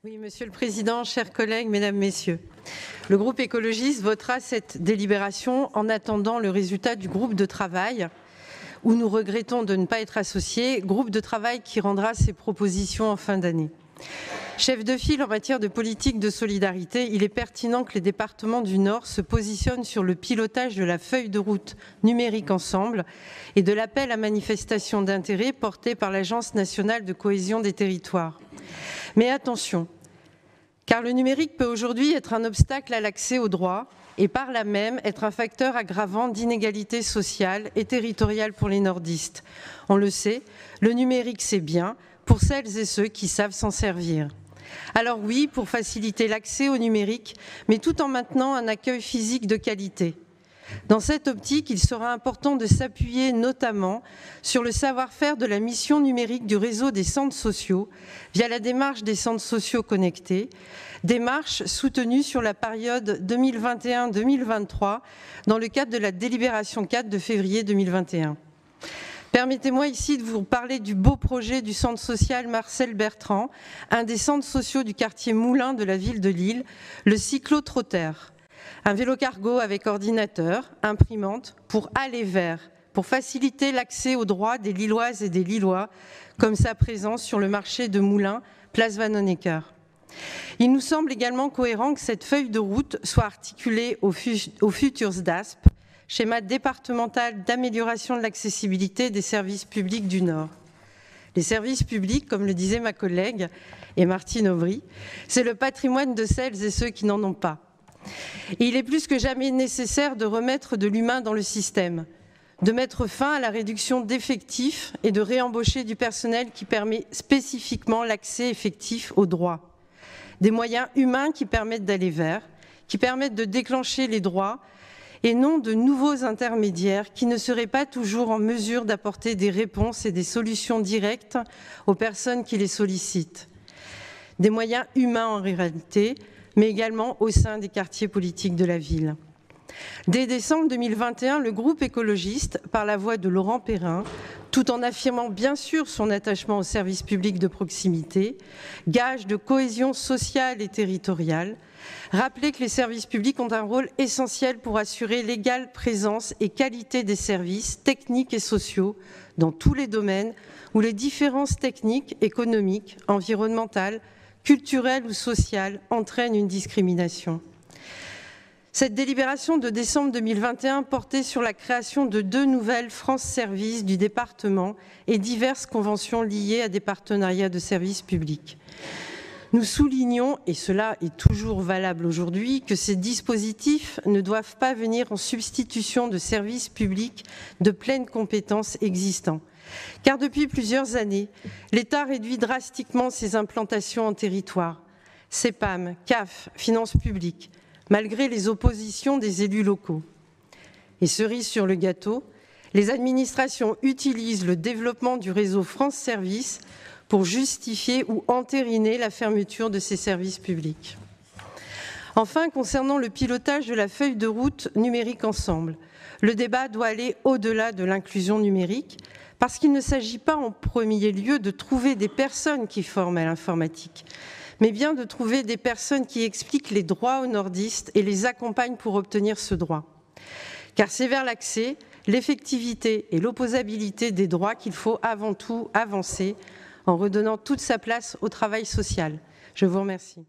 Oui, Monsieur le Président, chers collègues, Mesdames, Messieurs, le groupe écologiste votera cette délibération en attendant le résultat du groupe de travail où nous regrettons de ne pas être associés, groupe de travail qui rendra ses propositions en fin d'année. Chef de file en matière de politique de solidarité, il est pertinent que les départements du Nord se positionnent sur le pilotage de la feuille de route numérique ensemble et de l'appel à manifestation d'intérêt porté par l'Agence nationale de cohésion des territoires. Mais attention, car le numérique peut aujourd'hui être un obstacle à l'accès aux droits et par là même être un facteur aggravant d'inégalités sociales et territoriales pour les nordistes. On le sait, le numérique c'est bien pour celles et ceux qui savent s'en servir. Alors oui, pour faciliter l'accès au numérique, mais tout en maintenant un accueil physique de qualité. Dans cette optique, il sera important de s'appuyer notamment sur le savoir-faire de la mission numérique du réseau des centres sociaux via la démarche des centres sociaux connectés, démarche soutenue sur la période 2021-2023 dans le cadre de la délibération 4 de février 2021. Permettez-moi ici de vous parler du beau projet du centre social Marcel Bertrand, un des centres sociaux du quartier Moulins de la ville de Lille, le cyclo-trotteur. Un vélo cargo avec ordinateur, imprimante, pour aller vers, pour faciliter l'accès aux droits des Lilloises et des Lillois, comme sa présence sur le marché de Moulins, place Van Honecker. Il nous semble également cohérent que cette feuille de route soit articulée au futurs DASP, schéma départemental d'amélioration de l'accessibilité des services publics du Nord. Les services publics, comme le disait ma collègue et Martine Aubry, c'est le patrimoine de celles et ceux qui n'en ont pas. Et il est plus que jamais nécessaire de remettre de l'humain dans le système, de mettre fin à la réduction d'effectifs et de réembaucher du personnel qui permet spécifiquement l'accès effectif aux droits. Des moyens humains qui permettent d'aller vers, qui permettent de déclencher les droits et non de nouveaux intermédiaires qui ne seraient pas toujours en mesure d'apporter des réponses et des solutions directes aux personnes qui les sollicitent. Des moyens humains en réalité, mais également au sein des quartiers politiques de la ville. Dès décembre 2021, le groupe écologiste, par la voix de Laurent Perrin, tout en affirmant bien sûr son attachement aux services publics de proximité, gage de cohésion sociale et territoriale, rappelait que les services publics ont un rôle essentiel pour assurer l'égale présence et qualité des services techniques et sociaux dans tous les domaines où les différences techniques, économiques, environnementales, culturelles ou sociales entraînent une discrimination. Cette délibération de décembre 2021 portait sur la création de 2 nouvelles France Services du département et diverses conventions liées à des partenariats de services publics. Nous soulignons, et cela est toujours valable aujourd'hui, que ces dispositifs ne doivent pas venir en substitution de services publics de pleine compétence existants. Car depuis plusieurs années, l'État réduit drastiquement ses implantations en territoire. CEPAM, CAF, finances publiques, malgré les oppositions des élus locaux. Et cerise sur le gâteau, les administrations utilisent le développement du réseau France Services pour justifier ou entériner la fermeture de ces services publics. Enfin, concernant le pilotage de la feuille de route numérique ensemble, le débat doit aller au-delà de l'inclusion numérique parce qu'il ne s'agit pas en premier lieu de trouver des personnes qui forment à l'informatique, mais bien de trouver des personnes qui expliquent les droits aux nordistes et les accompagnent pour obtenir ce droit. Car c'est vers l'accès, l'effectivité et l'opposabilité des droits qu'il faut avant tout avancer en redonnant toute sa place au travail social. Je vous remercie.